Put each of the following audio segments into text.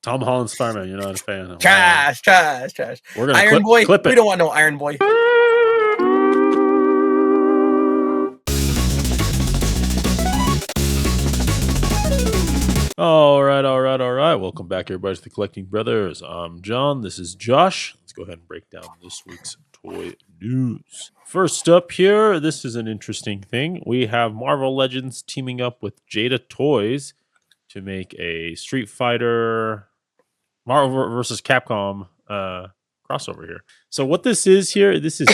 Tom Holland Spider-Man, you're not a fan of. Trash. We're gonna Iron Boy. clip it. We don't want no Iron Boy. All right. Welcome back, everybody, to the Collecting Brothers. I'm John. This is Josh. Let's go ahead and break down this week's toy news. First up here, this is an interesting thing. We have Marvel Legends teaming up with Jada Toys to make a Street Fighter Marvel versus Capcom crossover here. So what this is here, this is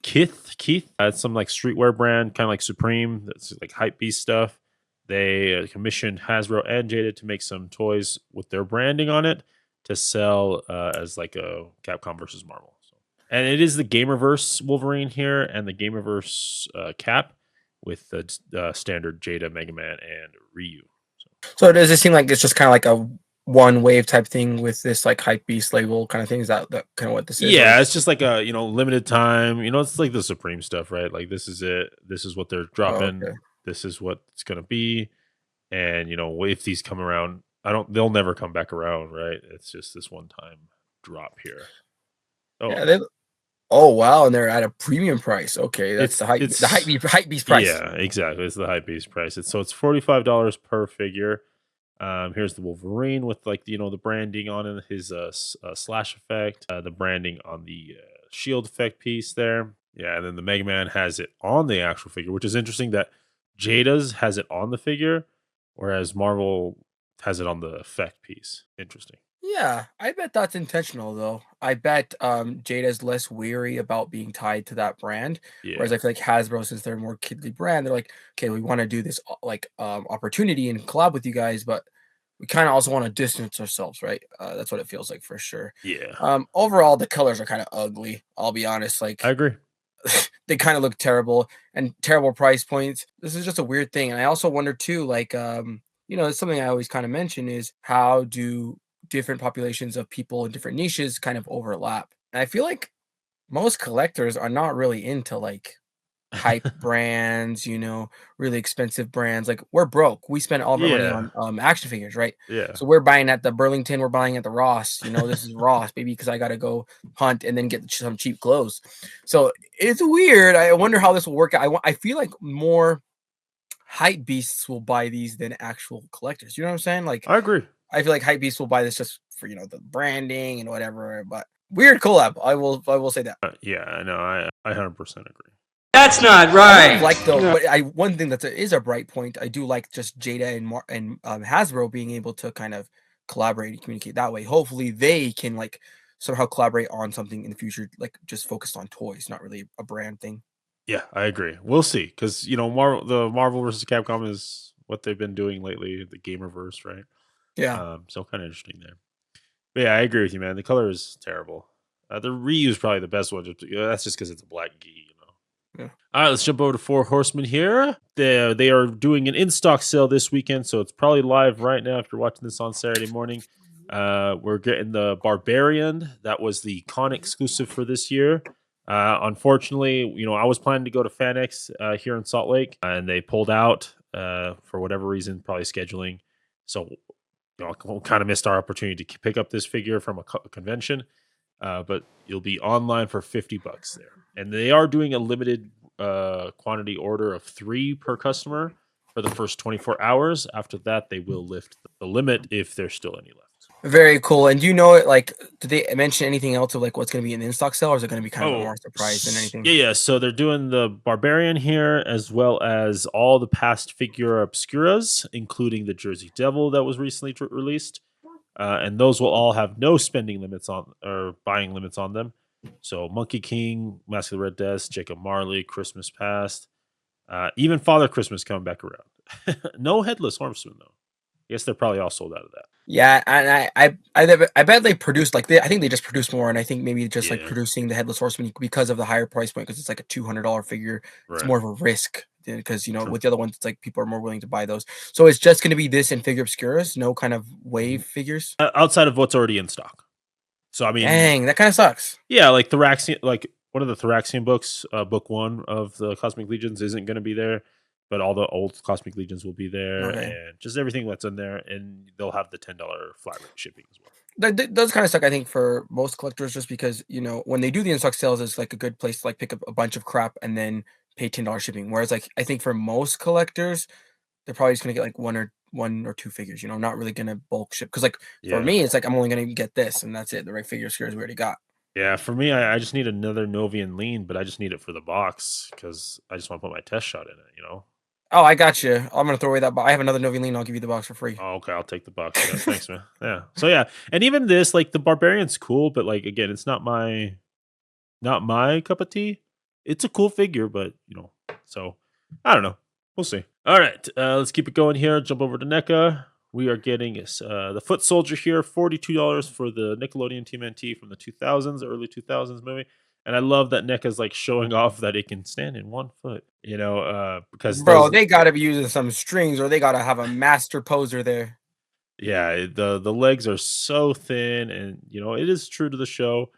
Keith. It's some like streetwear brand, kind of like Supreme. That's like Hypebeast stuff. They commissioned Hasbro and Jada to make some toys with their branding on it to sell as like a Capcom versus Marvel. So, and it is the Gamerverse Wolverine here and the Gamerverse Cap with the standard Jada, Mega Man, and Ryu. So does it seem like it's just kind of like a one wave type thing with this like Hypebeast label kind of thing? Is that kind of what this is? Yeah, it's just like a limited time. It's like the Supreme stuff, right? Like this is it. This is what they're dropping. Oh, okay. This is what it's gonna be. And if these come around, they'll never come back around, right? It's just this one time drop here. Oh yeah, oh wow, and they're at a premium price. Okay, that's the hype beast price. Yeah, exactly. It's the hype beast price. It's $45 per figure. Here's the Wolverine with like the branding on it, his slash effect, the branding on the shield effect piece there. Yeah, and then the Mega Man has it on the actual figure, which is interesting that Jada's has it on the figure, whereas Marvel has it on the effect piece. Interesting. Yeah, I bet that's intentional though. I bet Jada's less weary about being tied to that brand. Yeah. Whereas I feel like Hasbro, since they're a more kidly brand, they're like, okay, we want to do this like opportunity and collab with you guys, but we kind of also want to distance ourselves, right? That's what it feels like for sure. Yeah. Overall, the colors are kind of ugly. I'll be honest. Like, I agree. They kind of look terrible and terrible price points. This is just a weird thing. And I also wonder too, like, it's something I always kind of mention is how do different populations of people in different niches kind of overlap? And I feel like most collectors are not really into like hype brands, really expensive brands. Like we're broke. We spend all of our money on action figures, right? Yeah. So we're buying at the Burlington, we're buying at the Ross. This is Ross, baby, because I gotta go hunt and then get some cheap clothes. So it's weird. I wonder how this will work out. I feel like more hype beasts will buy these than actual collectors. You know what I'm saying? Like I agree. I feel like hype beasts will buy this just for the branding and whatever. But weird collab. I will say that. Yeah, no, I 100% agree. That's not right. But one thing that is a bright point. I do like just Jada and Hasbro being able to kind of collaborate and communicate that way. Hopefully, they can like somehow collaborate on something in the future, like just focused on toys, not really a brand thing. Yeah, I agree. We'll see, because the Marvel versus Capcom is what they've been doing lately, the Gamerverse, right? Yeah. So kind of interesting there. But yeah, I agree with you, man. The color is terrible. The Ryu is probably the best one. That's just because it's a black gi. Yeah. All right, let's jump over to Four Horsemen here. They are doing an in-stock sale this weekend, so it's probably live right now if you're watching this on Saturday morning. We're getting the Barbarian. That was the con exclusive for this year. Unfortunately, I was planning to go to FanX here in Salt Lake, and they pulled out for whatever reason, probably scheduling. So, kind of missed our opportunity to pick up this figure from a convention. But you'll be online for $50 there. And they are doing a limited quantity order of 3 per customer for the first 24 hours. After that, they will lift the limit if there's still any left. Very cool. And do you know it? Like, did they mention anything else of like what's going to be in the in-stock sale, or is it going to be kind of a more surprise than anything? Yeah. So they're doing the Barbarian here, as well as all the past figure obscuras, including the Jersey Devil that was recently released. And those will all have no spending limits on or buying limits on them. So Monkey King, Mask of the Red Death, Jacob Marley, Christmas Past, even Father Christmas coming back around. No Headless Horseman though. I guess they're probably all sold out of that. Yeah, and I bet they produced I think they just produced more, and I think maybe just like producing the Headless Horseman because of the higher price point, because it's like a $200 figure. Right. It's more of a risk because with the other ones, it's like people are more willing to buy those. So it's just going to be this and figure obscuras, no kind of wave figures outside of what's already in stock. So I mean, dang, that kind of sucks. Yeah, like Thoraxian, like one of the Thoraxian books, book 1 of the Cosmic Legions isn't going to be there. but all the old Cosmic Legions will be there, Okay. and just everything that's in there, and they'll have the $10 flat rate shipping as well. That does kinda suck, I think, for most collectors just because, when they do the in-stock sales, it's, like, a good place to, like, pick up a bunch of crap and then pay $10 shipping, whereas, like, I think for most collectors, they're probably just gonna get, like, 1 or 2 figures, not really gonna bulk ship. Because like, for Yeah. me, it's like, I'm only gonna get this, and that's it, the right figure scares we already got. Yeah, for me, I just need another Novian lean, but I just need it for the box because I just want to put my test shot in it. Oh, I got you. I'm gonna throw away that I have another Novi I'll give you the box for free. Oh, okay, I'll take the box. Yeah, thanks, man. Yeah. So yeah, and even this, like the barbarian's cool, but like again, it's not my cup of tea. It's a cool figure, but so I don't know. We'll see. All right, let's keep it going here. Jump over to NECA. We are getting the Foot Soldier here, $42 for the Nickelodeon TMNT from the 2000s, early 2000s movie. And I love that NECA's like showing off that it can stand in 1 foot, because Bro, those, they gotta be using some strings or they gotta have a master poser there. yeah, the legs are so thin, and it is true to the show,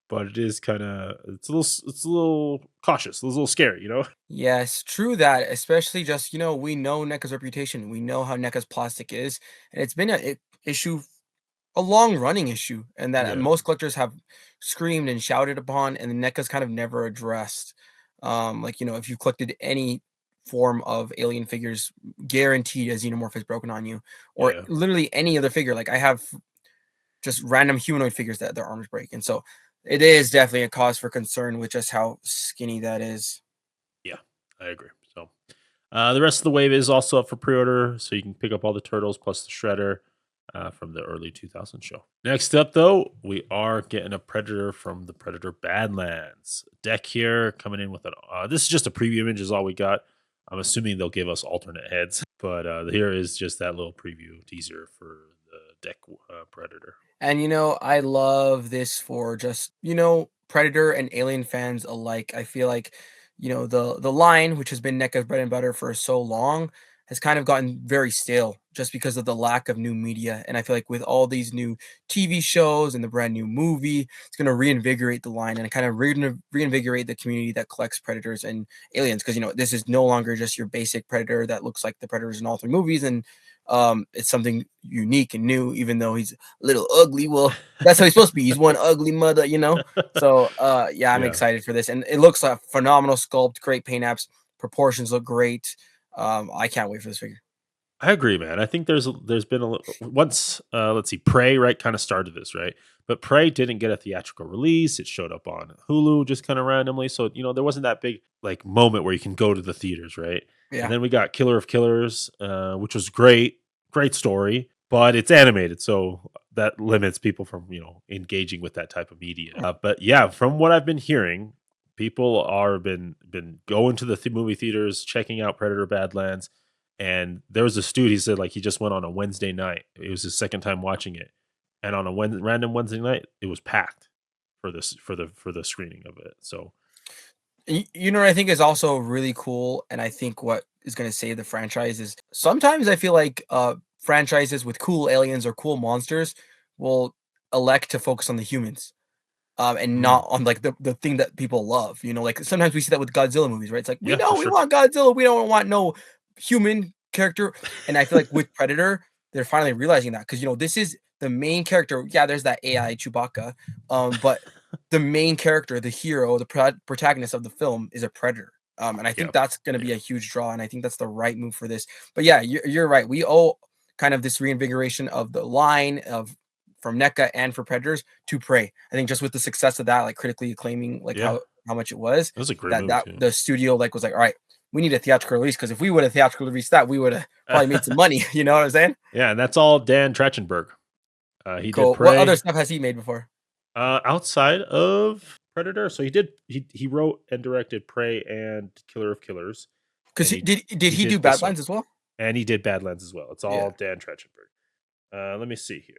but it is kind of it's a little cautious, a little scary. Yes, true that, especially just, we know NECA's reputation. We know how NECA's plastic is, and it's been issue, a long running issue, and that Yeah, most collectors have screamed and shouted upon, and the NECA's kind of never addressed. Like, if you've collected any form of alien figures, guaranteed a xenomorph is broken on you, or yeah, literally any other figure. Like I have just random humanoid figures that their arms break, and so it is definitely a cause for concern with just how skinny that is. yeah. I agree. So the rest of the wave is also up for pre-order, so you can pick up all the turtles plus the shredder from the early 2000 show. Next up, though, we are getting a Predator from the Predator Badlands deck here, coming in with an. This is just a preview image, is all we got. I'm assuming they'll give us alternate heads, but here is just that little preview teaser for the deck Predator. And I love this for just, Predator and Alien fans alike. I feel like, the line, which has been NECA's bread and butter for so long, has kind of gotten very stale just because of the lack of new media. And I feel like with all these new TV shows and the brand new movie, it's going to reinvigorate the line and kind of reinvigorate the community that collects Predators and Aliens. Because, this is no longer just your basic Predator that looks like the Predators in all three movies. And it's something unique and new, even though he's a little ugly. Well, that's how he's supposed to be. He's one ugly mother. So yeah, I'm Yeah, excited for this. And it looks like phenomenal sculpt, great paint apps, proportions look great. I can't wait for this figure. I agree, man. I think there's been once let's see, Prey right kind of started this, right? But Prey didn't get a theatrical release. It showed up on Hulu just kind of randomly, so there wasn't that big like moment where you can go to the theaters, right? And Yeah. then we got Killer of Killers, which was great story, but it's animated, so that limits people from engaging with that type of media. But yeah, from what I've been hearing, people are been going to the movie theaters, checking out Predator Badlands. And there was a dude, he said, like, he just went on a Wednesday night. It was his second time watching it. And on a random Wednesday night, it was packed for the screening of it. So, You know what I think is also really cool, and I think what is going to save the franchise is sometimes I feel like franchises with cool aliens or cool monsters will elect to focus on the humans. And mm, not on like the thing that people love. Like sometimes we see that with Godzilla movies, right? It's like we yeah, know for we sure. want Godzilla, we don't want no human character. And I feel like with Predator, they're finally realizing that because this is the main character. Yeah, there's that AI Chewbacca, but the main character, the hero, the protagonist of the film is a predator. And I Yeah. think that's going to be Yeah. a huge draw, and I think that's the right move for this. But yeah, you're right. We owe kind of this reinvigoration of the line of from NECA and for Predators to Prey. I think just with the success of that, like critically acclaiming like Yeah. how much it was, That was a great that movie, too. the studio like was like, all right, we need a theatrical release because if we would have theatrical released that, we would have probably made some money. You know what I'm saying? Yeah. And that's all Dan Trachtenberg. He did Cool. What other Prey stuff has he made before? outside of Predator. So he wrote and directed Prey and Killer of Killers. Because And did he he do did this one. Badlands as well? And he did Badlands as well. It's Yeah. all Dan Trachtenberg. Let me see here.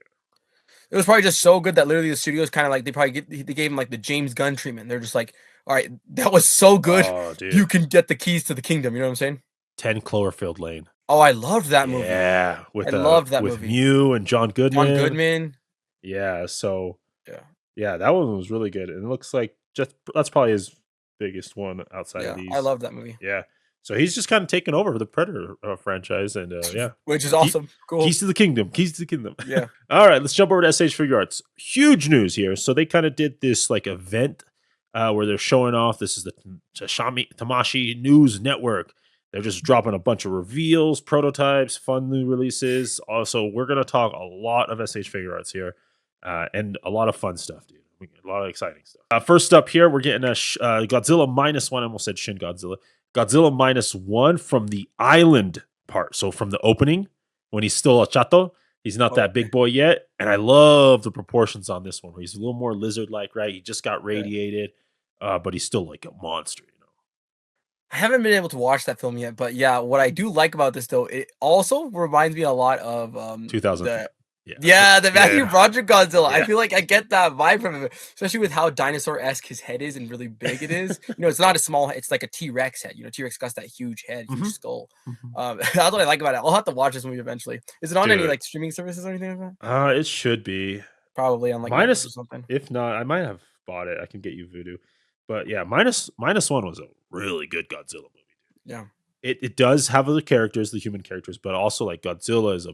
It was probably just so good that literally the studios kind of like they gave him like the James Gunn treatment. They're just like, all right, that was so good. Oh, You dude. can get the keys to the kingdom. You know what I'm saying? 10 Cloverfield Lane. Oh, I loved that movie. Yeah, I loved that with movie. Mew and John John Goodman. Goodman. Yeah, so Yeah. yeah, that one was really good. And it looks like just that's probably his biggest one outside of Yeah. I these. love that movie. Yeah. So he's just kind of taken over the Predator franchise, and yeah, which is Key, awesome. Cool. keys to the kingdom, keys to the kingdom. Yeah. All right, let's jump over to SH Figure Arts. Huge news here. So they kind of did this like event where they're showing off. This is the Tamashi News Network. They're just dropping a bunch of reveals, prototypes, fun new releases. Also, we're gonna talk a lot of SH Figure Arts here, and a lot of fun stuff, dude. We get a lot of exciting stuff. First up here, we're getting a Godzilla -1. I almost said Shin Godzilla. Godzilla -1 from the island part. So from the opening, when he's still a chato, he's not that Okay. big boy yet. And I love the proportions on this one. Where he's a little more lizard-like, right? He just got Yeah. radiated, but he's still like a monster, you know. I haven't been able to watch that film yet, but yeah, what I do like about this though, it also reminds me a lot of 2003. the Yeah. yeah, the Matthew Yeah. Broderick Godzilla. I Yeah. feel like I get that vibe from him, especially with how dinosaur-esque his head is and really big it is. It's not a small it's like a T-Rex head. T-Rex got that huge head, huge Mhm. skull. Mhm. That's what I like about it. I'll have to watch this movie eventually. Is it on any Dude, like streaming services or anything like that? it should be. Probably on like Netflix Minus, or something. if not, I might have bought it. I can get you Voodoo. But yeah, minus one was a really good Godzilla movie. Yeah. It does have the characters, the human characters, but also like Godzilla is a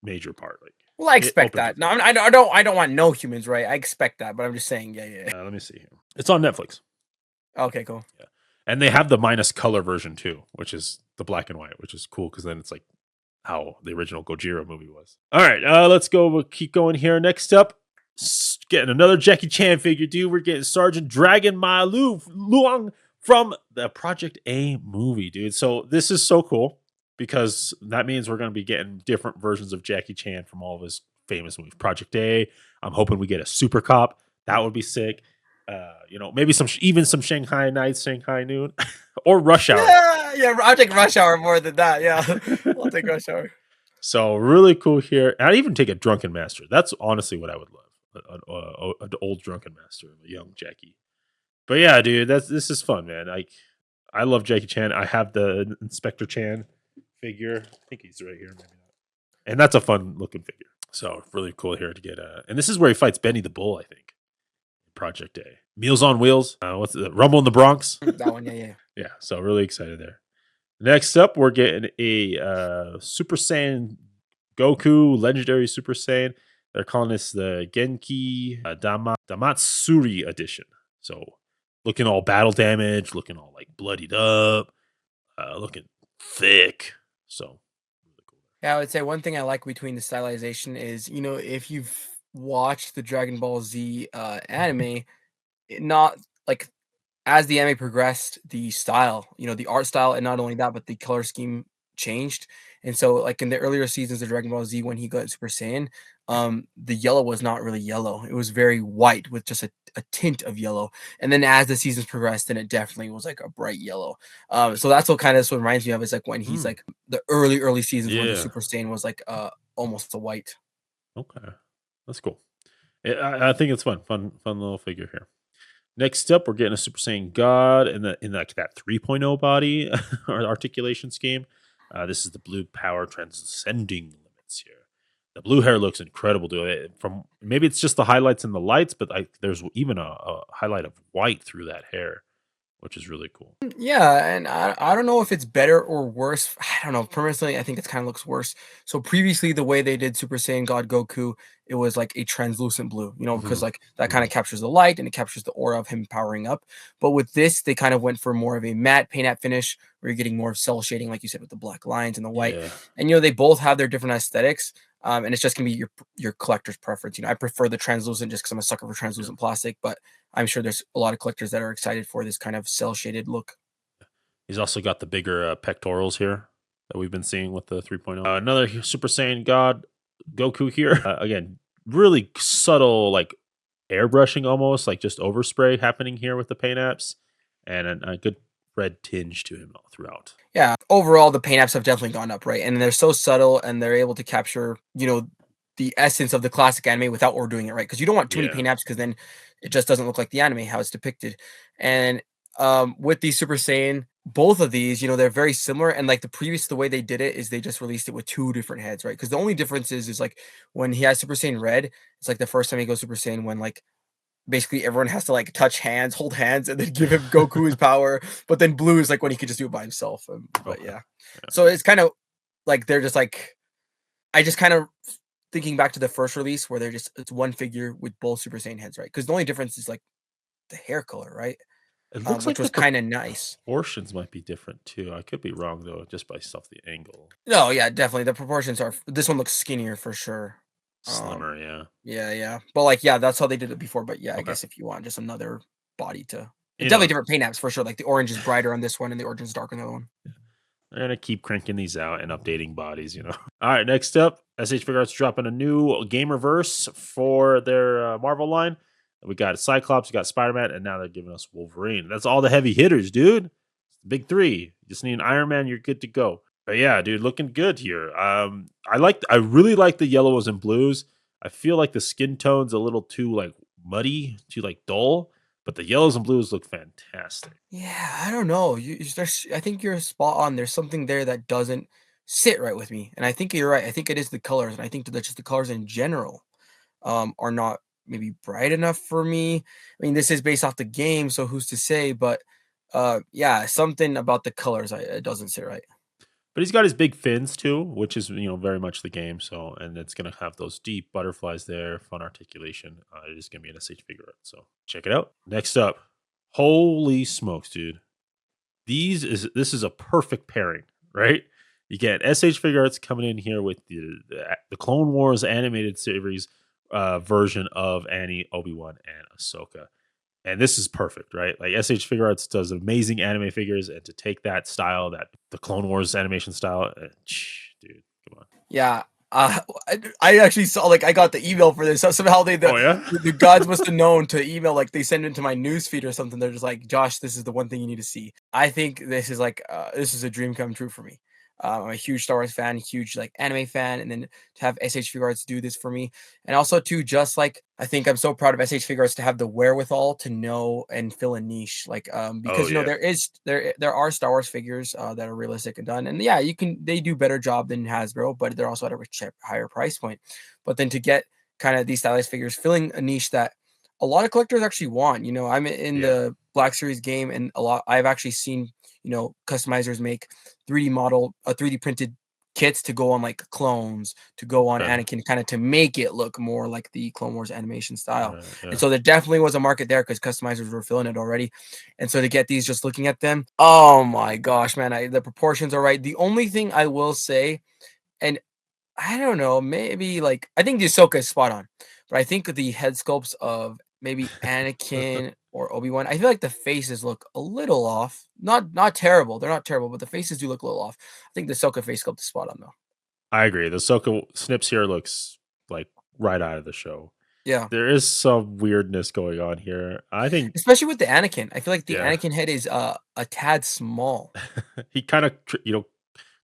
major part. Like Well, I it expect opens that. with No, that. I don't want no humans, right? I expect that, but I'm just saying, yeah, yeah. Let me see here. It's on Netflix. Okay, cool. Yeah, and they have the minus color version too, which is the black and white, which is cool because then it's like how the original Gojira movie was. All right, let's go. We'll keep going here. Next up, getting another Jackie Chan figure, dude. We're getting Sergeant Dragon Ma Luang from the Project A movie, dude. So this is so cool because that means we're going to be getting different versions of Jackie Chan from all of his famous movies. Project A. I'm hoping we get a Super Cop. That would be sick. Maybe even some Shanghai Nights, Shanghai Noon, or Rush Hour. Yeah, yeah, I'll take Rush Hour more than that. Yeah, I'll take Rush Hour. So really cool here. I'd even take a Drunken Master. That's honestly what I would love. An old Drunken Master, a young Jackie. But yeah, dude, this is fun, man. I love Jackie Chan. I have the Inspector Chan figure. I think he's right here, maybe not. And that's a fun looking figure. So really cool here to get. And this is where he fights Benny the Bull, I think. Project A. Meals on Wheels. What's the Rumble in the Bronx? That one, yeah, yeah. Yeah. So really excited there. Next up, we're getting a Super Saiyan Goku Legendary Super Saiyan. They're calling this the Genki Damatsuri edition. So looking all battle damage, looking all like bloodied up, looking thick. So really cool. Yeah, I would say one thing I like between the stylization is, if you've watched the Dragon Ball Z anime, not like as the anime progressed, the style, the art style, and not only that, but the color scheme changed. And so, like in the earlier seasons of Dragon Ball Z, when he got Super Saiyan, the yellow was not really yellow; it was very white with just a tint of yellow. And then as the seasons progressed, then it definitely was like a bright yellow. So that's what kind of what reminds me of is like when he's like the early seasons when the Yeah. Super Saiyan was like almost a white. Okay. That's cool. I think it's fun little figure here. Next up, we're getting a Super Saiyan God in like that 3.0 body or articulation scheme. This is the blue power transcending limits here. The blue hair looks incredible, dude. From maybe it's just the highlights and the lights, but there's even a highlight of white through that hair, which is really cool. Yeah, and I don't know if it's better or worse. I don't know. Personally, I think it kind of looks worse. So previously, the way they did Super Saiyan God Goku, it was like a translucent blue, because Mhm. like that kind Mhm. of captures the light and it captures the aura of him powering up. But with this, they kind of went for more of a matte paint app finish, where you're getting more of cell shading, like you said, with the black lines and the white. Yeah. And they both have their different aesthetics. And it's just gonna be your collector's preference. I prefer the translucent just because I'm a sucker for Yeah. translucent plastic, but I'm sure there's a lot of collectors that are excited for this kind of cell shaded look. He's also got the bigger pectorals here that we've been seeing with the 3.0. Another Super Saiyan God Goku here. Again, really subtle, like airbrushing almost, like just overspray happening here with the paint apps, and a good red tinge to him all throughout. Yeah, overall, the paint apps have definitely gone up, right? And they're so subtle and they're able to capture, the essence of the classic anime without overdoing it, right? Because you don't want too many Yeah. paint apps because then it just doesn't look like the anime, how it's depicted. And with the Super Saiyan, both of these, they're very similar. And like the way they did it is they just released it with two different heads, right? Because the only difference is like when he has Super Saiyan Red, it's like the first time he goes Super Saiyan when like basically everyone has to like touch hands, hold hands, and then give him Goku his power. But then blue is like when he could just do it by himself. But Okay. yeah, Yeah. so it's kind of like they're just like I just kind of thinking back to the first release where they're just it's one figure with both Super Saiyan heads, right? Because the only difference is like the hair color, right? It looks Which like was the kind of nice. proportions might be different too. I could be wrong though, just by stuff the angle. No, yeah, definitely. The proportions are this one looks skinnier for sure. Slimmer, yeah. Yeah, yeah. But like, yeah, that's how they did it before. But yeah, I Okay. guess if you want just another body to You definitely know, different paint apps for sure. Like the orange is brighter on this one and the orange is darker on the other one. they're gonna keep cranking these out and updating bodies, you know. All right, next up, SH Figure Arts dropping a new Gamerverse for their Marvel line. We got Cyclops, we got Spider-Man, and now they're giving us Wolverine. That's all the heavy hitters, dude. Big three. You just need an Iron Man, you're good to go. But yeah, dude, looking good here. I really like the yellows and blues. I feel like the skin tone's a little too like muddy, too like dull, but the yellows and blues look fantastic. Yeah, I don't know. There's, I think you're spot on. There's something there that doesn't sit right with me, and I think you're right. I think it is the colors, and I think that just the colors in general are not maybe bright enough for me. I mean, this is based off the game, so who's to say? But yeah, something about the colors it doesn't sit right. But he's got his big fins too, which is very much the game. So, and it's gonna have those deep butterflies there, fun articulation. It is gonna be an SH figure art. So check it out. Next up, holy smokes, dude! This is a perfect pairing, right? You get SH figure arts coming in here with the Clone Wars animated series version of Annie, Obi-Wan, and Ahsoka. And this is perfect, right? Like SH Figure Arts does amazing anime figures, and to take that style, that the Clone Wars animation style, dude, come on. Yeah. I actually saw like I got the email for this. So somehow Oh yeah, the gods must have known to email like they send it to my news feed or something. They're just like, Josh, this is the one thing you need to see. I think this is like this is a dream come true for me. I'm a huge Star Wars fan, huge like anime fan, and then to have SH Figure Arts do this for me, and also too, just like I think I'm so proud of SH Figure Arts to have the wherewithal to know and fill a niche, like oh because yeah, there are Star Wars figures that are realistic and done, and yeah, they do better job than Hasbro, but they're also at a higher price point. But then to get kind of these stylized figures filling a niche that a lot of collectors actually want. I'm in yeah. the Black Series game, and I've actually seen customizers make 3D printed kits to go on like clones, to go on Okay, Anakin, kind of to make it look more like the Clone Wars animation style. And yeah. so there definitely was a market there because customizers were filling it already. And so to get these, just looking at them, oh my gosh, man, the proportions are right. The only thing I will say, and I don't know, maybe like I think the Ahsoka is spot on, but I think the head sculpts of maybe Anakin or Obi-Wan, I feel like the faces look a little off. Not terrible. They're not terrible, but the faces do look a little off. I think the Ahsoka face sculpt is spot on though. I agree. The Soka snips here looks like right out of the show. Yeah. There is some weirdness going on here. I think, Especially with the Anakin. I feel like the yeah, Anakin head is a tad small. he kind of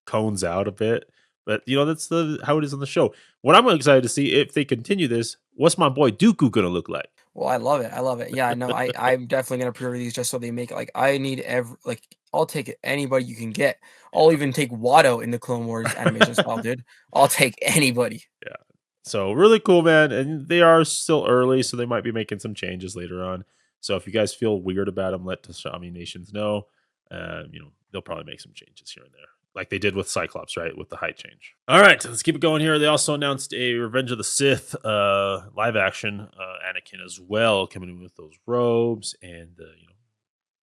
cones out a bit. But that's the how it is on the show. What I'm excited to see if they continue this, what's my boy Dooku gonna look like? Well, I love it. I love it. Yeah, no, I'm definitely gonna pre-order these just so they make it. Like I need every like I'll take it anybody you can get. I'll even take Watto in the Clone Wars animation style, Yeah. dude. I'll take anybody. Yeah. So really cool, man. And they are still early, so they might be making some changes later on. So if you guys feel weird about them, let the Xiaomi Nations know. They'll probably make some changes here and there, like they did with Cyclops, right? With the height change. All right, let's keep it going here. They also announced a Revenge of the Sith live action Anakin as well, coming in with those robes and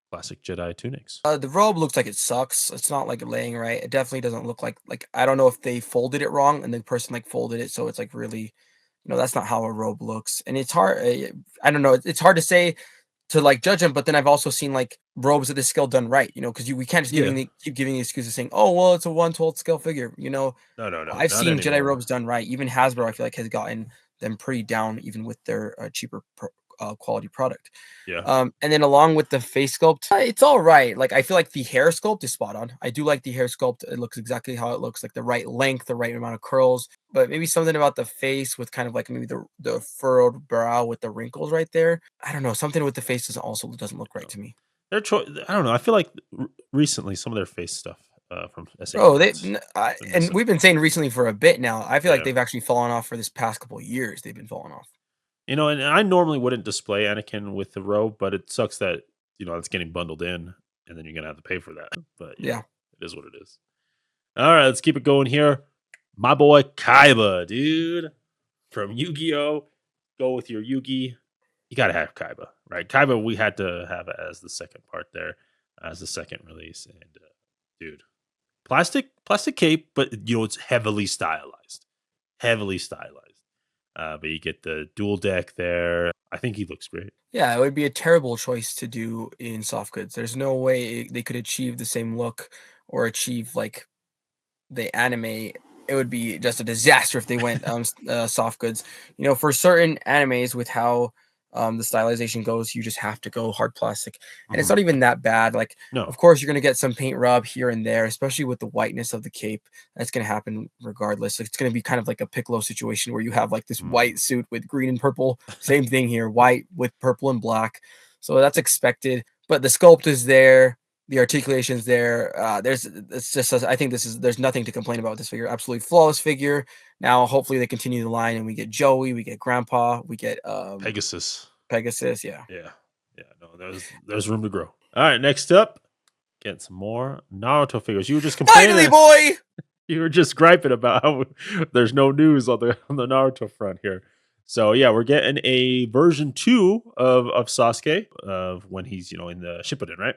classic Jedi tunics. The robe looks like it sucks. It's not like laying right. It definitely doesn't look like I don't know if they folded it wrong and the person like folded it so it's like really, that's not how a robe looks. And it's hard. I don't know. It's hard to say to like judge them, but then I've also seen like robes of this scale done right. Because we can't just Yeah. keep giving the excuses saying, oh well, it's a 1/12 scale figure. No, no, no, I've not seen Jedi anymore. robes done right. Even Hasbro, I feel like, has gotten them pretty down, even with their cheaper quality product. Yeah. And then along with the face sculpt, it's all right. Like I feel like the hair sculpt is spot on. I do like the hair sculpt. It looks exactly how it looks, like the right length, the right amount of curls. But maybe something about the face with kind of like maybe the furrowed brow with the wrinkles right there. I don't know. Something with the face doesn't look right No. to me. I don't know. I feel like recently some of their face stuff from SA Bro, Figures been and missing. we've been saying recently for a bit now. I feel like Yeah. they've actually fallen off for this past couple of years. They've been falling off. And I normally wouldn't display Anakin with the robe, but it sucks that it's getting bundled in, and then you're gonna have to pay for that. But Yeah. it is what it is. All right, let's keep it going here. My boy Kaiba, dude, from Yu-Gi-Oh. Go with your Yugi. You gotta have Kaiba, right? Kaiba, we had to have it as the second part there, as the second release, and dude, plastic cape, but it's heavily stylized. But you get the dual deck there. I think he looks great. Yeah, it would be a terrible choice to do in soft goods. There's no way they could achieve the same look or achieve like the anime. It would be just a disaster if they went soft goods. For certain animes with how the stylization goes, you just have to go hard plastic, and it's Mhm. not even that bad. Like, of No. course, you're gonna get some paint rub here and there, especially with the whiteness of the cape. That's gonna happen regardless. Like, it's gonna be kind of like a Piccolo situation where you have like this Mm. white suit with green and purple. Same thing here, white with purple and black. So that's expected. But the sculpt is there, the articulation's there. It's just I think there's nothing to complain about with this figure. Absolutely flawless figure. Now, hopefully, they continue the line and we get Joey, we get Grandpa, we get Pegasus. Pegasus. Yeah. Yeah. Yeah. No, there's room to grow. All right, next up, get some more Naruto figures. You were just Finally, complaining. boy. You were just griping about how there's no news on the Naruto front here. So yeah, we're getting a version 2 of Sasuke of when he's in the Shippuden, right?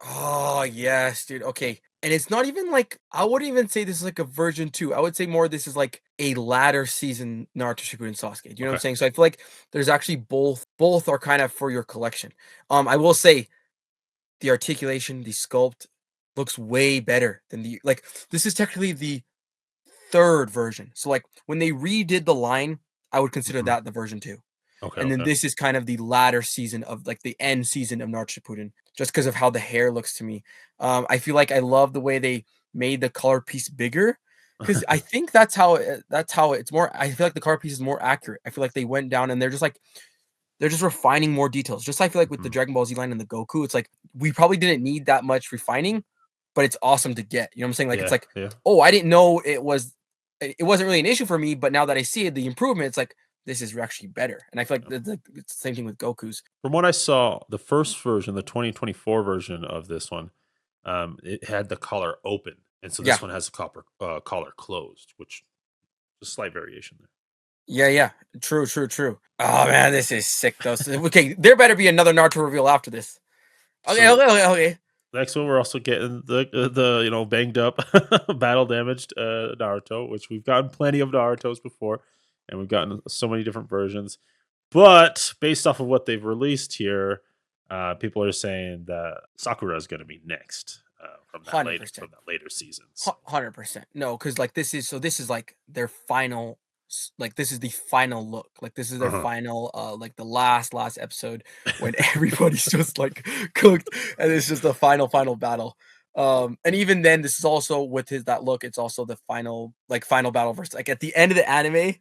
Oh yes, dude. Okay. And it's not even like I wouldn't even say this is like a version 2. I would say more this is like a latter season Naruto Shippuden Sasuke. Do you know what I'm Okay. saying? So I feel like there's actually both are kind of for your collection. I will say the articulation, the sculpt looks way better than the like this is technically the third version. So like when they redid the line, I would consider Mhm. that the version 2. Okay. And then Okay. this is kind of the latter season of like the end season of Naruto Shippuden, just because of how the hair looks to me. I feel like I love the way they made the color piece bigger, because I think that's how it's more. I feel like the color piece is more accurate. I feel like they went down and they're just refining more details. Just I feel like with the Mhm. Dragon Ball Z line and the Goku, it's like we probably didn't need that much refining, but it's awesome to get. You know what I'm saying? Like it's Yeah. like, Yeah. oh, I didn't know it wasn't really an issue for me, but now that I see it, the improvement, it's like this is actually better. And I feel like it's the same thing with Goku's. From what I saw, the first version, the 2024 version of this one, it had the collar open, and so Yeah. this one has a collar closed, which is a slight variation there. Yeah, yeah. True, true, true. Oh man, this is sick though. Okay, there better be another Naruto reveal after this. Okay, So okay, okay, okay. next one, we're also getting the banged up, battle damaged Naruto, which we've gotten plenty of Naruto's before, and we've gotten so many different versions. But based off of what they've released here, people are saying that Sakura is going to be next from that Hundred later from percent. that later season. So 100%. No, because like this is like their final like this is the final look. Like this is their uh-huh. final like the last episode when everybody's just like cooked and it's just the final battle. And even then this is also with his that look, it's also the final battle versus like at the end of the anime,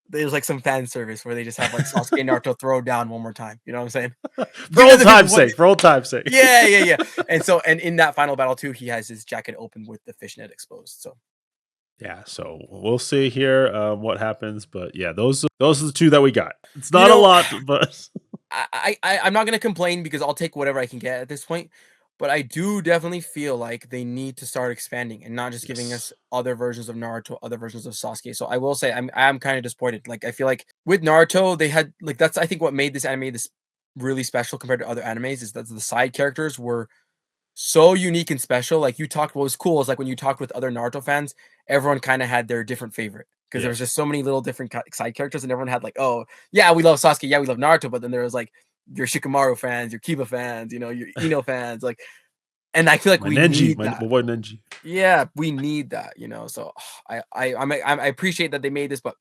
there's like some fan service where they just have like Sasuke and Naruto throw down one more time. You know what I'm saying? For Give it old the people time's what sake, for old time's sake. yeah, yeah, yeah. And in that final battle too, he has his jacket open with the fishnet exposed. So Yeah, so we'll see here what happens, but yeah, those are the two that we got. It's you not a know, lot, but I'm not gonna complain because I'll take whatever I can get at this point. But I do definitely feel like they need to start expanding and not just giving yes, us other versions of Naruto, other versions of Sasuke. So I will say I'm kind of disappointed. Like I feel like with Naruto, they had like that's I think what made this anime this really special compared to other animes is that the side characters were so unique and special. Like you talked, what was cool is like when you talked with other Naruto fans, everyone kind of had their different favorite because there yeah, was just so many little different side characters, and everyone had like, oh yeah, we love Sasuke, yeah, we love Naruto, but then there was like your Shikamaru fans, your Kiba fans, your Ino fans, like, and I feel like my we Nenji, need my that. boy Nenji. Yeah, we need that. So I appreciate that they made this, but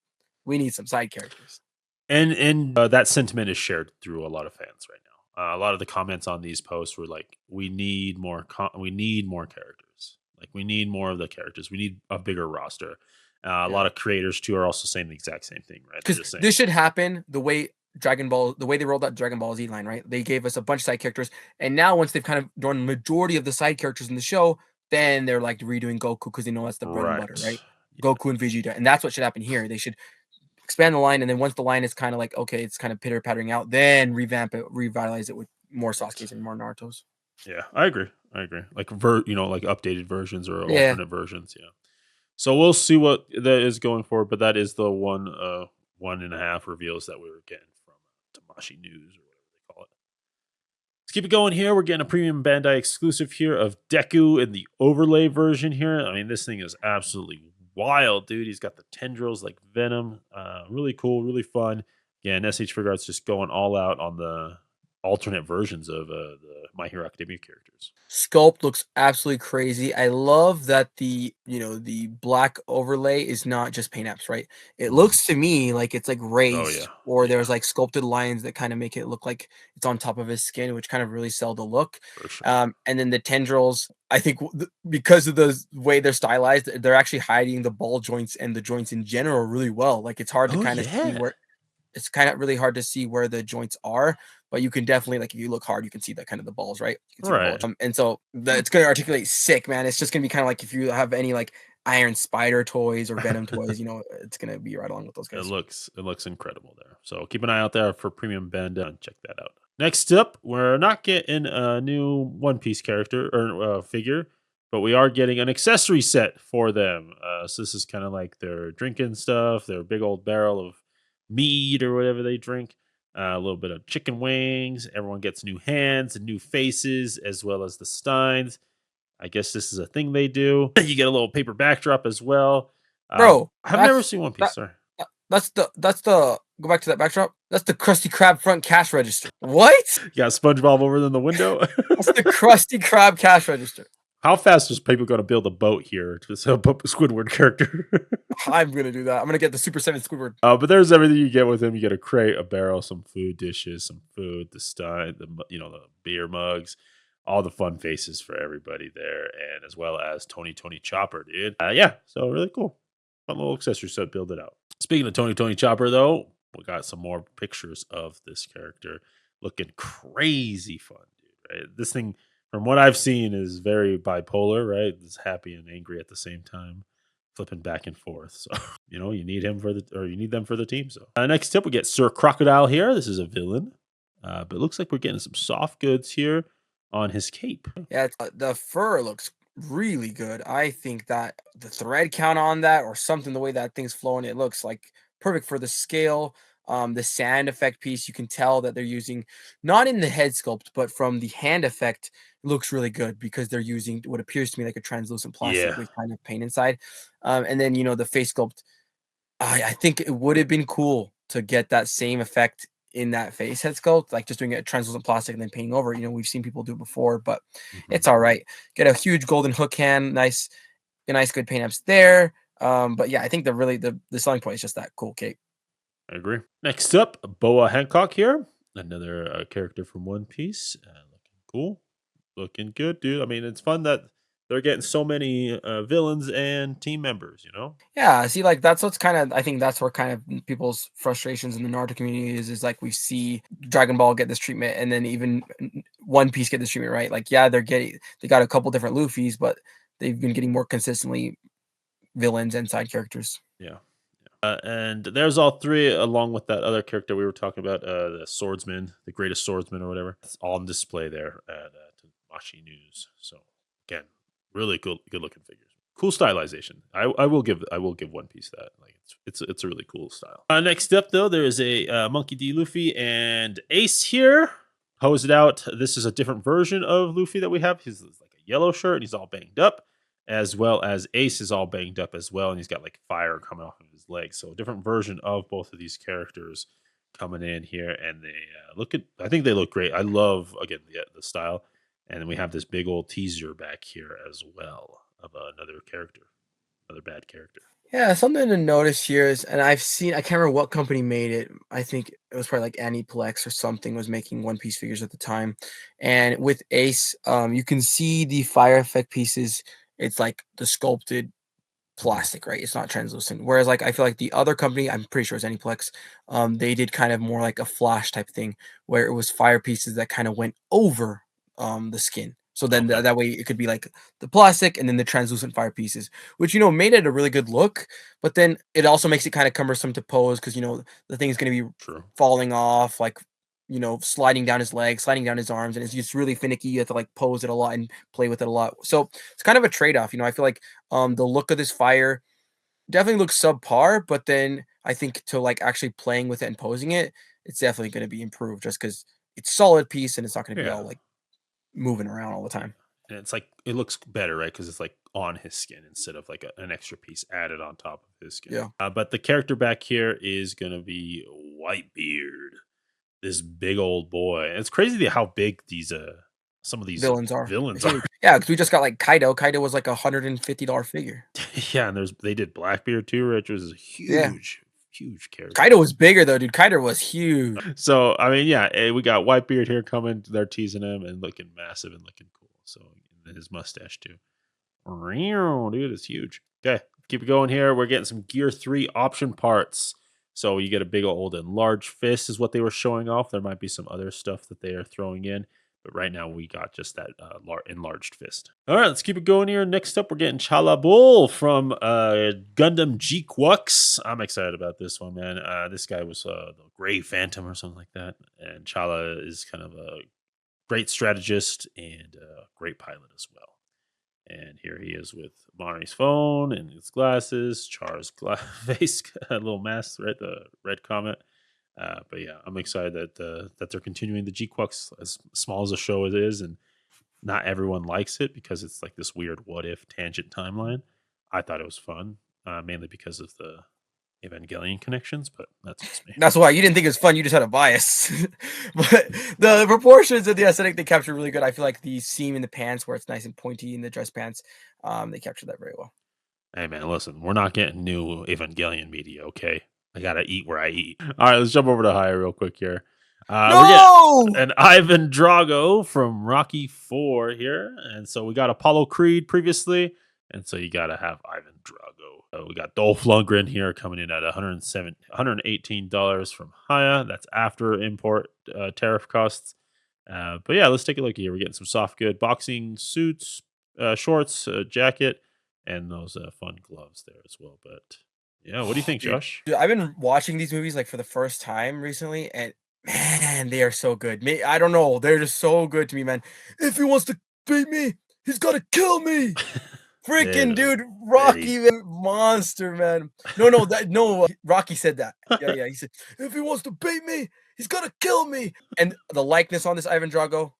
we need some side characters. And that sentiment is shared through a lot of fans right now. A lot of the comments on these posts were like, "We need more. We need more characters. Like we need more of the characters. We need a bigger roster." A Yeah. lot of creators too are also saying the exact same thing, right? They're Because just saying, this should happen the way they rolled out Dragon Ball Z line, right? They gave us a bunch of side characters, and now once they've kind of done majority of the side characters in the show, then they're like redoing Goku because they know that's the bread and butter, right, right? yeah, Goku and Vegeta, and that's what should happen here. They should expand the line, and then once the line is kind of like okay, it's kind of pitter pattering out, then revamp it, revitalize it with more Right. Sasuke's and more Naruto's. Yeah, I agree. I agree. Like like updated versions or Yeah, alternate versions. Yeah. So we'll see what that is going forward, but that is the 1.5 reveals that we were getting from Tamashi News or whatever they call it. Let's keep it going here. We're getting a premium Bandai exclusive here of Deku in the overlay version here. I mean, this thing is absolutely wild, dude. He's got the tendrils like Venom. Really cool, really fun. Again, SH Figure Arts just going all out on the alternate versions of the My Hero Academia characters. sculpt looks absolutely crazy. I love that the black overlay is not just paint apps, right? It Mhm. looks to me like it's like Oh yeah, raised, or yeah, there's like sculpted lines that kind of make it look like it's on top of his skin, which kind of really sell the look. for sure. And then the tendrils, I think because of the way they're stylized, they're actually hiding the ball joints and the joints in general really well. Like it's hard to Oh kind of see yeah, where it's kind of really hard to see where the joints are, but you can definitely like if you look hard, you can see the kind of the balls, right? You can see the ball. right. And so it's gonna articulate sick, man. It's just gonna be kind of like if you have any like Iron Spider toys or Venom toys, it's gonna be right along with those guys. It looks incredible there. So keep an eye out there for Premium Bandai and check that out. Next up, we're not getting a new One Piece character or figure, but we are getting an accessory set for them. So this is kind of like their drinking stuff, their big old barrel of mead or whatever they drink. A little bit of chicken wings. Everyone gets new hands and new faces, as well as the steins. I guess this is a thing they do. You get a little paper backdrop as well. Bro, I've never seen One that Piece. Sorry. that's the go back to that backdrop. That's the Krusty Krab front cash register. What? You got SpongeBob over in the window. That's the Krusty Krab cash register. How fast is people going to build a boat here to set up a Squidward character? I'm gonna do that. I'm gonna get the Super 7 Squidward. But there's everything you get with him. You get a crate, a barrel, some food dishes, some food, the stein, the beer mugs, all the fun faces for everybody there, and as well as Tony Chopper, dude. Yeah, so really cool, fun little accessory set. Build it out. Speaking of Tony Chopper, though, we got some more pictures of this character looking crazy fun, dude. Right, this thing, from what I've seen, is very bipolar. Right, it's happy and angry at the same time, flipping back and forth. So you need him you need them for the team. So next up, we get Sir Crocodile here. This is a villain, but it looks like we're getting some soft goods here on his cape. Yeah, the fur looks really good. I think that the thread count on that or something, the way that thing's flowing, it looks like perfect for the scale. The sand effect piece, you can tell that they're using not in the head sculpt, but from the hand effect, it looks really good because they're using what appears to me like a translucent plastic Yeah, with kind of paint inside. And then the face sculpt, I think it would have been cool to get that same effect in that face head sculpt, like just doing a translucent plastic and then painting over. We've seen people do before, but hmm it's all right. Get a huge golden hook hand, nice good paint apps there. But yeah, I think the selling point is just that cool cape. I agree. Next up, Boa Hancock here, another character from One Piece, looking cool, looking good, dude. I mean, it's fun that they're getting so many villains and team members. Yeah, see, like that's what's kind of I think that's where kind of people's frustrations in the Naruto community is like we see Dragon Ball get this treatment and then even One Piece get this treatment, right? Like, yeah, they got a couple different Luffy's, but they've been getting more consistently villains and side characters. Yeah. And there's all three, along with that other character we were talking about, the swordsman, the greatest swordsman or whatever. It's all on display there at Tamashi News. So again, really good looking figures. Cool stylization. I will give One Piece that. Like it's a really cool style. Next up though, there is a Monkey D. Luffy and Ace here. Posed out. This is a different version of Luffy that we have. He's like a yellow shirt and he's all banged up, as well as Ace is all banged up as well, and he's got like fire coming off of his legs. So a different version of both of these characters coming in here, and they I think they look great. I love again the style, and then we have this big old teaser back here as well of another character, another bad character. Yeah, something to notice here is, and I can't remember what company made it. I think it was probably like Aniplex or something was making One Piece figures at the time. And with Ace, you can see the fire effect pieces. It's like the sculpted Mhm. plastic, right? It's not translucent. Whereas like I feel like the other company, I'm pretty sure it's Aniplex, they did kind of more like a flash type thing where it was fire pieces that kind of went over the skin. So then Okay. that way it could be like the plastic and then the translucent fire pieces, which made it a really good look. But then it also makes it kind of cumbersome to pose because the thing is going to be True. falling off, like sliding down his legs, sliding down his arms, and it's just really finicky. You have to like pose it a lot and play with it a lot. So it's kind of a trade off. I feel like the look of this fire definitely looks subpar, but then I think to like actually playing with it and posing it, it's definitely going to be improved just because it's solid piece and it's not going to be Yeah. all like moving around all the Yeah. time. And it's like it looks better, right? Because it's like on his skin instead of like an extra piece added on top of his skin. Yeah, But the character back here is gonna be Whitebeard, this big old boy. And it's crazy how big these some of these villains are villains are. huge. Yeah, because we just got like Kaido. Kaido was like $150 figure. Yeah, and they did Blackbeard too, which was a Yeah, huge character. Kaido was bigger though, dude. Kaido was huge. So I mean, yeah, we got Whitebeard here coming. They're teasing him and looking massive and looking cool. So and his mustache too. Dude, it's huge. Okay, keep it going here. We're getting some Gear 3 option parts. So you get a big old enlarged fist is what they were showing off. There might be some other stuff that they are throwing in. But right now we got just that enlarged fist. All right, let's keep it going here. Next up, we're getting Chala Bull from Gundam G-Quux. I'm excited about this one, man. This guy was the Gray Phantom or something like that. And Chala is kind of a great strategist and a great pilot as well. And here he is with Mari's phone and his glasses, Char's face, a little mask, right? The red comet. But yeah, I'm excited that they're continuing the G-Quux as small as a show it is, and not everyone likes it because it's like this weird what if tangent timeline. I thought it was fun, mainly because of the Evangelion connections, but that's just me. That's why you didn't think it was fun. You just had a bias. But the proportions of the aesthetic they captured really good. I feel like the seam in the pants where it's nice and pointy in the dress pants, they captured that very well. Hey man, listen, we're not getting new Evangelion media, okay? I gotta eat where I eat. All right, let's jump over to higher real quick here. We're getting No! an Ivan Drago from Rocky 4 here. And so we got Apollo Creed previously. And so you gotta have Ivan Drago. We got Dolph Lundgren here coming in at $118 from Haya. That's after import tariff costs. But yeah, let's take a look here. We're getting some soft good boxing suits, shorts, jacket, and those fun gloves there as well. But yeah, what do you think, Dude, Josh? I've been watching these movies like for the first time recently, and man, they are so good. I don't know, they're just so good to me, man. If he wants to beat me, he's got to kill me. Freaking Dude, dude, they Rocky, man, monster, man. No, Rocky said that. Yeah, he said, "If he wants to beat me, he's gonna kill me." And the likeness on this Ivan Drago,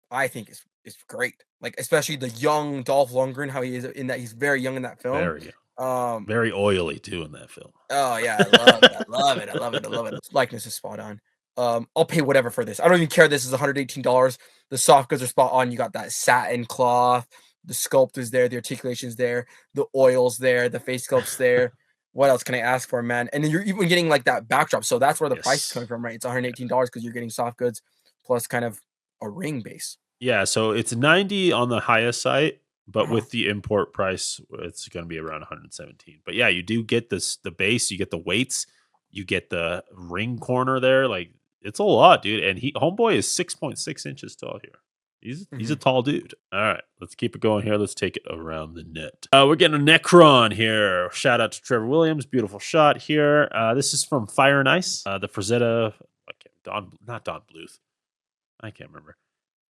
I think is great. Like, especially the young Dolph Lundgren, how he is in that he's very young in that film. very Um, very oily too in that film. oh yeah, I love it. I love it. I love it. I love it. His likeness is spot on. I'll pay whatever for this. I don't even care. This is $118. The soft goods are spot on. You got that satin cloth. The sculpt is there. The articulation's there. The oil's there. The face sculpt's there. What else can I ask for, man? And then you're even getting like that backdrop. So that's where the price is coming Yes. from, right? It's $118 because you're getting soft goods plus kind of a ring base. Yeah, so it's 90 on the highest site, but Uh-huh. with the import price, it's going to be around 117. But yeah, you do get the base, you get the weights, you get the ring corner there. Like it's a lot, dude. And homeboy is 6.6 inches tall here. He's a Mhm. tall dude. All right, let's keep it going here. Let's take it around the net. We're getting a Necron here. Shout out to Trevor Williams. Beautiful shot here. This is from Fire and Ice. The Frazetta, not Don Bluth. I can't remember.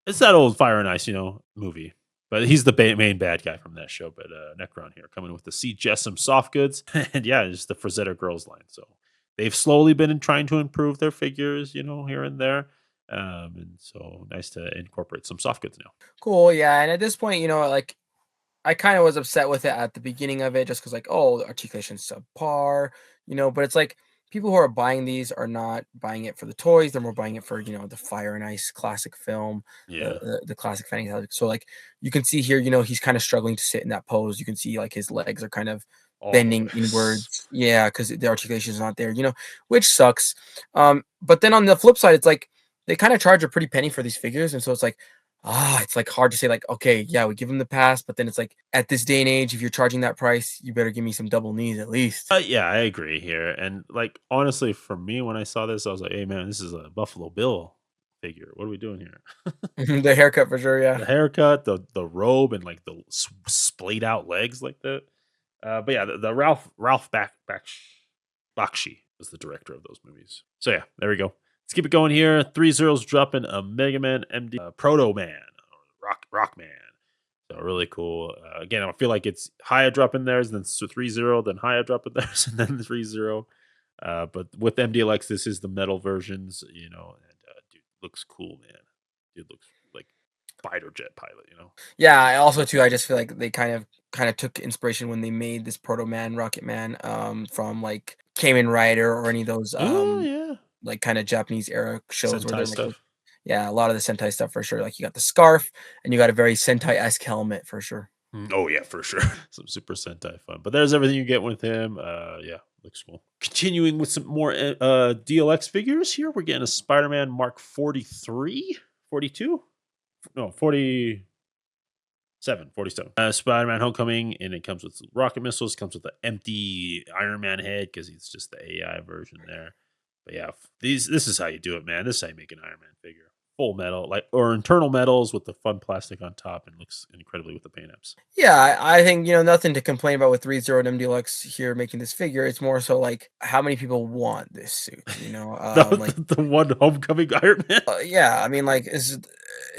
It's that old Fire and Ice, movie. But he's the main bad guy from that show. But Necron here coming with the C. Jessam soft goods. And yeah, it's the Frazetta Girls line. So they've slowly been trying to improve their figures, here and there. And so nice to incorporate some soft goods now. Cool. Yeah. And at this point, like I kind of was upset with it at the beginning of it just because, like, oh, the articulation's subpar, but it's like people who are buying these are not buying it for the toys. They're more buying it for, the Fire and Ice classic film, Yeah. the classic fantasy. So, like, you can see here, he's kind of struggling to sit in that pose. You can see, like, his legs are kind of Oh, bending inwards. Yeah, because the articulation is not there, which sucks. But then on the flip side, it's like they kind of charge a pretty penny for these figures. And so it's like, it's like hard to say like, okay, yeah, we give him the pass, but then it's like at this day and age, if you're charging that price, you better give me some double knees at least. yeah, I agree here. And like, honestly, for me, when I saw this, I was like, hey, man, this is a Buffalo Bill figure. What are we doing here? The haircut for sure, yeah. The haircut, the robe, and like the splayed out legs like that. But yeah, the Ralph Bakshi was the director of those movies. So yeah, there we go. Let's keep it going here. 3-0's dropping a Mega Man MD Proto Man, Rock Man. So really cool. Again, I feel like it's higher drop in theirs, then 3-0, then higher drop in theirs, and then 3-0. But with MDLX, this is the metal versions, you know, and dude looks cool, man. Dude looks like fighter jet pilot, you know. Yeah, I also too, I just feel like they kind of took inspiration when they made this Proto Man, Rocket Man, from like Kamen Rider or any of those Oh yeah, like kind of Japanese era shows where Sentai they're like stuff. yeah, a lot of the Sentai stuff for sure. Like you got the scarf and you got a very Sentai-esque helmet for sure. Oh yeah, for sure. Some Super Sentai fun. But there's everything you get with him. Yeah, looks cool. Continuing with some more DLX figures here. We're getting a Spider-Man Mark 43, 42? No, 47. Spider-Man Homecoming, and it comes with rocket missiles, comes with an empty Iron Man head because he's just the AI version there. But yeah, this is how you do it, man. This is how you make an Iron Man figure. Full metal, like or internal metals with the fun plastic on top, and looks incredibly with the paint apps. Yeah, I think nothing to complain about with 3-0 and MDLux here making this figure. It's more so like how many people want this suit, the, like the one Homecoming Iron Man. yeah, I mean like it's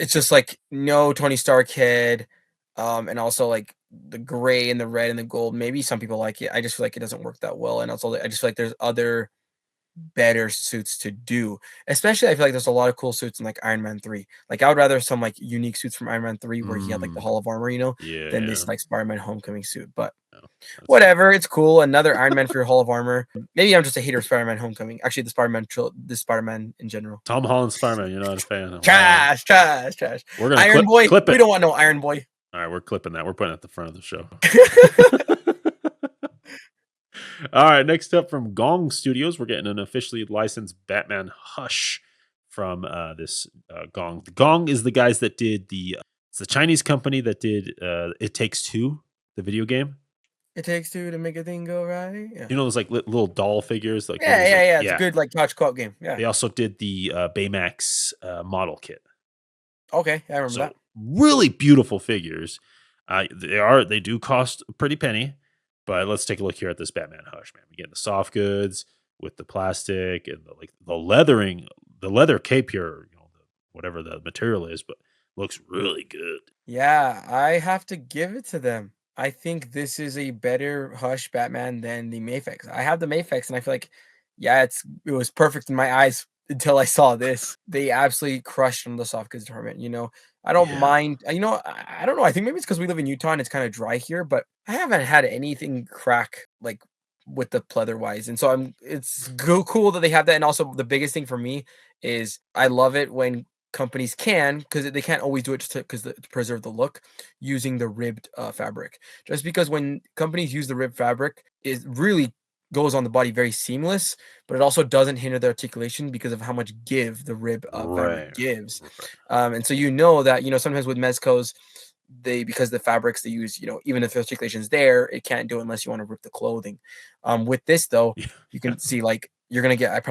just like no Tony Stark head, and also like the gray and the red and the gold. Maybe some people like it. I just feel like it doesn't work that well, and also I just feel like there's other better suits to do. Especially, I feel like there's a lot of cool suits in like Iron Man 3. Like I would rather some like unique suits from Iron Man 3 where he had like the Mm, Hall of Armor, than yeah, this like Spider-Man Homecoming suit. But no, that's fair. whatever, it's cool. Another Iron Man for your Hall of Armor. Maybe I'm just a hater of Spider-Man Homecoming. Actually, the Spider-Man in general. Tom Holland Spider-Man. You're not a fan. Wow. Trash, trash, trash. We're gonna Iron Boy. clip We it. don't want no Iron Boy. All right, we're clipping that. We're putting it at the front of the show. All right, next up from Gong Studios, we're getting an officially licensed Batman Hush from this Gong. The Gong is the guys that did it's the Chinese company that did It Takes Two, the video game. It takes two to make a thing go right. Yeah. You know those like little doll figures, like one of Yeah, those yeah, like yeah. It's a yeah. good like couch co-op game. Yeah. They also did the Baymax model kit. Okay, I remember So that. really beautiful figures. They do cost a pretty penny, but let's take a look here at this Batman Hush, man. We get the soft goods with the plastic and the leathering, the leather cape here, whatever the material is, but looks really good. Yeah, I have to give it to them. I think this is a better Hush Batman than the Mafex. I have the Mafex, and I feel like, yeah, it was perfect in my eyes until I saw this. They absolutely crushed on the soft goods department. I don't Yeah. mind. I don't know. I think maybe it's because we live in Utah and it's kind of dry here, but I haven't had anything crack like with the pleather wise, and so It's cool that they have that, and also the biggest thing for me is I love it when companies can because they can't always do it just to preserve the look using the ribbed fabric, just because when companies use the ribbed fabric it really goes on the body very seamless, but it also doesn't hinder the articulation because of how much give the rib fabric Right. gives. Right. And so that sometimes with mezcos because the fabrics they use, even if the articulation is there, it can't do it unless you want to rip the clothing. With this though, Yeah. you can see like you're gonna get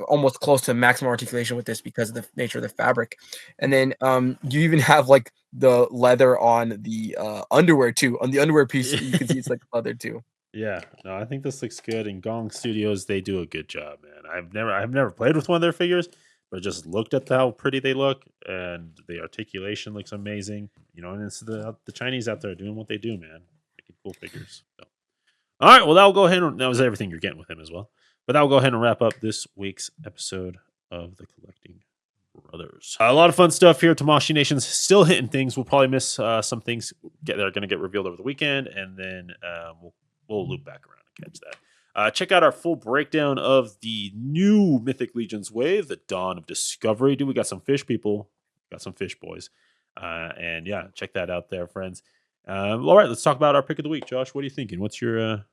almost close to maximum articulation with this because of the nature of the fabric. And then you even have like the leather on the underwear too. On the underwear piece, you can see it's like leather too. Yeah, no, I think this looks good. And Gong Studios, they do a good job, man. I've never played with one of their figures, but just looked at how pretty they look, and the articulation looks amazing. And it's the Chinese out there doing what they do, man, making cool figures. So. All right, well, that'll go ahead. That was everything you're getting with him as well. But that'll go ahead and wrap up this week's episode of the Collecting Brothers. A lot of fun stuff here. Tamashi Nation's still hitting things. We'll probably miss some things that are going to get revealed over the weekend, and then we'll loop back around and catch that. Check out our full breakdown of the new Mythic Legions wave, the Dawn of Discovery. Dude, we got some fish people, got some fish boys, and yeah, check that out there, friends. All right, let's talk about our pick of the week. Josh, what are you thinking? What's your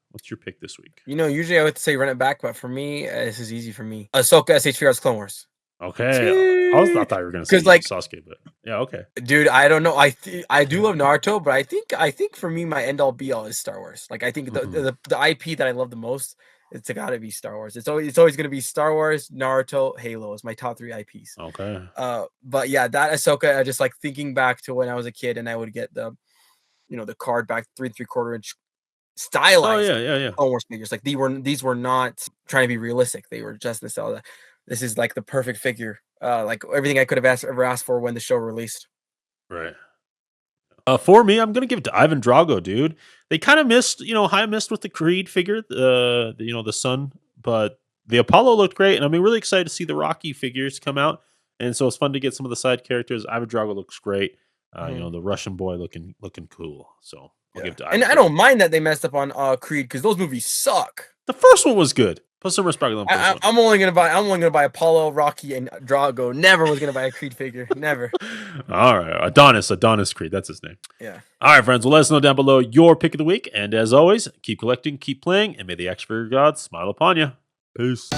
pick this week? Usually I would say run it back, but for me, this is easy for me. Ahsoka SH Figures Clone Wars. Okay, I thought you were gonna say Because like Sasuke, but yeah, okay. dude, I don't know. I do love Naruto, but I think for me, my end all be all is Star Wars. Like I think Mhm. the IP that I love the most it's gotta be Star Wars. It's always gonna be Star Wars, Naruto, Halo is my top 3 IPs. Okay. But yeah, that Ahsoka, I just like thinking back to when I was a kid and I would get the card back 3 3/4 inch Oh stylized yeah, yeah, yeah. Clone Wars figures. Like these were not trying to be realistic. They were just nostalgia. This is like the perfect figure. Like everything I could have ever asked for when the show released. Right. For me, I'm gonna give it to Ivan Drago, dude. They kind of missed, high missed with the Creed figure, the son, but the Apollo looked great, and I'm really excited to see the Rocky figures come out. And so it's fun to get some of the side characters. Ivan Drago looks great. Mhm. The Russian boy looking cool. So I'll give Yeah, it to and Ivan I Drago. don't mind that they messed up on Creed because those movies suck. The first one was good. Put some respect on the first one. I'm only gonna buy Apollo, Rocky, and Drago. Never was gonna buy a Creed figure. Never. All right, Adonis Creed, that's his name. Yeah. All right, friends. Well, let us know down below your pick of the week, and as always, keep collecting, keep playing, and may the action figure gods smile upon you. Peace.